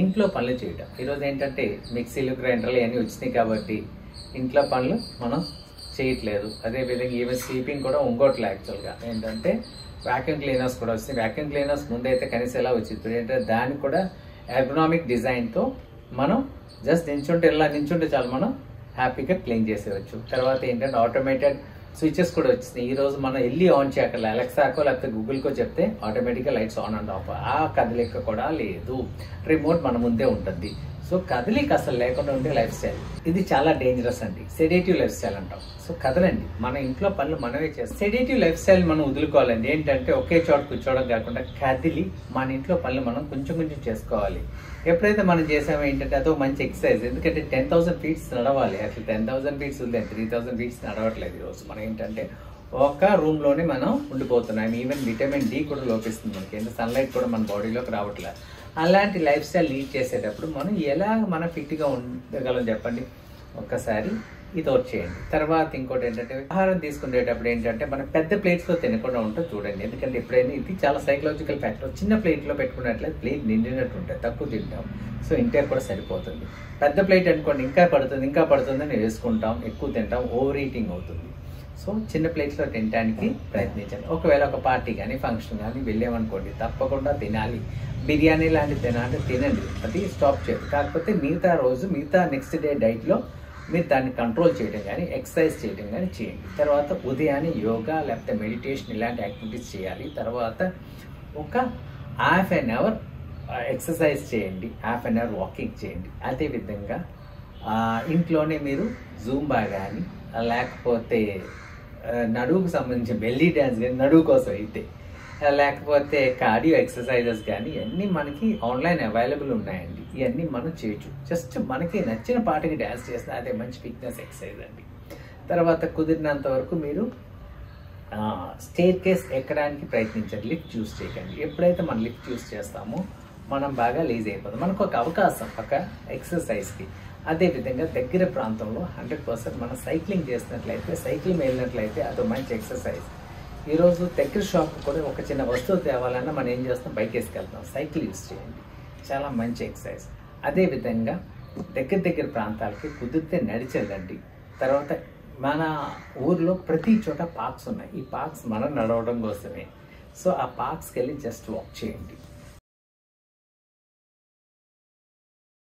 ఇంట్లో పనులు చేయటం. ఈరోజు ఏంటంటే మిక్సీలు గ్రైండర్లు ఇవన్నీ వచ్చినాయి కాబట్టి ఇంట్లో పనులు మనం చేయట్లేదు. అదేవిధంగా ఈవెన్ స్వీపింగ్ కూడా ఇంకోట్లే. యాక్చువల్గా ఏంటంటే వ్యాక్యూమ్ క్లీనర్స్ కూడా వస్తాయి. వ్యాక్యూమ్ క్లీనర్స్ ముందైతే కనీసం ఎలా వచ్చింది, ఇప్పుడు ఏంటంటే దానికి కూడా ఎర్గనామిక్ డిజైన్తో మనం జస్ట్ నించుంటే చాలు, మనం హ్యాపీగా క్లీన్ చేసేవచ్చు. తర్వాత ఏంటంటే ఆటోమేటెడ్ స్విచెస్ కూడా వచ్చినాయి. ఈ రోజు మనం వెళ్ళి ఆన్ చేయగల అలెక్సాకో లేకపోతే గూగుల్కో చెప్తే ఆటోమేటిక్గా లైట్స్ ఆన్ అండ్ ఆఫ్. ఆ కదలిక కూడా లేదు, రిమోట్ మన ముందే ఉంటుంది. సో కదలిక అసలు లేకుండా ఉండే లైఫ్ స్టైల్ ఇది చాలా డేంజరస్ అండి. సెడేటివ్ లైఫ్ స్టైల్ అంటాం. సో కదలండి, మన ఇంట్లో పనులు మనమే చేస్తాం. సెడేటివ్ లైఫ్ స్టైల్ మనం వదులుకోవాలండి. ఏంటంటే ఒకే చోట కూర్చోవడం కాకుండా కదిలి మన ఇంట్లో పనులు మనం కొంచెం కొంచెం చేసుకోవాలి. ఎప్పుడైతే మనం చేసామో ఏంటంటే అదో మంచి ఎక్సర్సైజ్. ఎందుకంటే 10,000 feet నడవాలి. అసలు 10,000 feet ఉంది, 3,000 feet నడవట్లేదు ఈరోజు. మనం ఏంటంటే ఒక రూమ్లోనే మనం ఉండిపోతున్నాం. ఈవెన్ విటమిన్ డి కూడా లోపిస్తుంది మనకి, ఎందుకంటే సన్లైట్ కూడా మన బాడీలోకి రావట్లేదు. అలాంటి లైఫ్ స్టైల్ లీడ్ చేసేటప్పుడు మనం ఎలా మనం ఫిట్గా ఉండగలం చెప్పండి. ఒక్కసారి ఇది ఒకటి చేయండి. తర్వాత ఇంకోటి ఏంటంటే ఆహారం తీసుకునేటప్పుడు ఏంటంటే మనం పెద్ద ప్లేట్స్లో తినకుండా ఉంటే చూడండి. ఎందుకంటే ఎప్పుడైనా ఇది చాలా సైకలాజికల్ ఫ్యాక్టర్. చిన్న ప్లేట్లో పెట్టుకున్నట్లయితే ప్లేట్ నిండినట్టు ఉంటుంది, తక్కువ తింటాం. సో ఇంటే కూడా సరిపోతుంది. పెద్ద ప్లేట్ అనుకోండి ఇంకా పడుతుంది అని వేసుకుంటాం, ఎక్కువ తింటాం, ఓవర్ ఈటింగ్ అవుతుంది. సో చిన్న ప్లేట్స్లో తినడానికి ప్రయత్నించండి. ఒకవేళ ఒక పార్టీ కానీ ఫంక్షన్ కానీ వెళ్ళామనుకోండి, తప్పకుండా తినాలి. బిర్యానీ లాంటివి తినండి, అది స్టాప్ చేయదు. కాకపోతే మిగతా నెక్స్ట్ డే డైట్లో మీరు దాన్ని కంట్రోల్ చేయడం కానీ ఎక్సర్సైజ్ చేయడం కానీ చేయండి. తర్వాత ఉదయాన్నే యోగా లేకపోతే మెడిటేషన్ ఇలాంటి యాక్టివిటీస్ చేయాలి. తర్వాత ఒక హాఫ్ అన్ అవర్ ఎక్సర్సైజ్ చేయండి, హాఫ్ అన్ అవర్ వాకింగ్ చేయండి. అదేవిధంగా ఇంట్లోనే మీరు జూంబా కానీ లేకపోతే నడువుకు సంబంధించిన బెల్లీ డ్యాన్స్ కానీ, నడువు కోసం అయితే, లేకపోతే కార్డియో ఎక్సర్సైజెస్ కానీ ఇవన్నీ మనకి ఆన్లైన్ అవైలబుల్ ఉన్నాయండి. ఇవన్నీ మనం చేయొచ్చు. జస్ట్ మనకి నచ్చిన పాటకి డ్యాన్స్ చేసిన అదే మంచి ఫిట్నెస్ ఎక్సర్సైజ్ అండి. తర్వాత కుదిరినంత వరకు మీరు స్టేర్ కేస్ ఎక్కడానికి ప్రయత్నించండి, లిఫ్ట్ చూస్ చేయకండి. ఎప్పుడైతే మనం లిఫ్ట్ చూస్ చేస్తామో మనం బాగా లేజీ అయిపోతాం. మనకు ఒక అవకాశం ఒక ఎక్సర్సైజ్కి. అదేవిధంగా దగ్గర ప్రాంతంలో 100% మనం సైక్లింగ్ చేసినట్లయితే, సైకిల్ వెళ్ళినట్లయితే అదో మంచి ఎక్సర్సైజ్. ఈరోజు దగ్గర షాప్ కూడా ఒక చిన్న వస్తువు తేవాలన్నా మనం ఏం చేస్తాం, బైక్ వేసుకెళ్తాం. సైకిల్ యూస్ చేయండి, చాలా మంచి ఎక్సర్సైజ్. అదేవిధంగా దగ్గర ప్రాంతాలకి కుదిరితే నడిచెళ్ళండి. తర్వాత మన ఊర్లో ప్రతి చోట పార్క్స్ ఉన్నాయి. ఈ పార్క్స్ మనం నడవడం కోసమే. సో ఆ పార్క్స్కి వెళ్ళి జస్ట్ వాక్ చేయండి.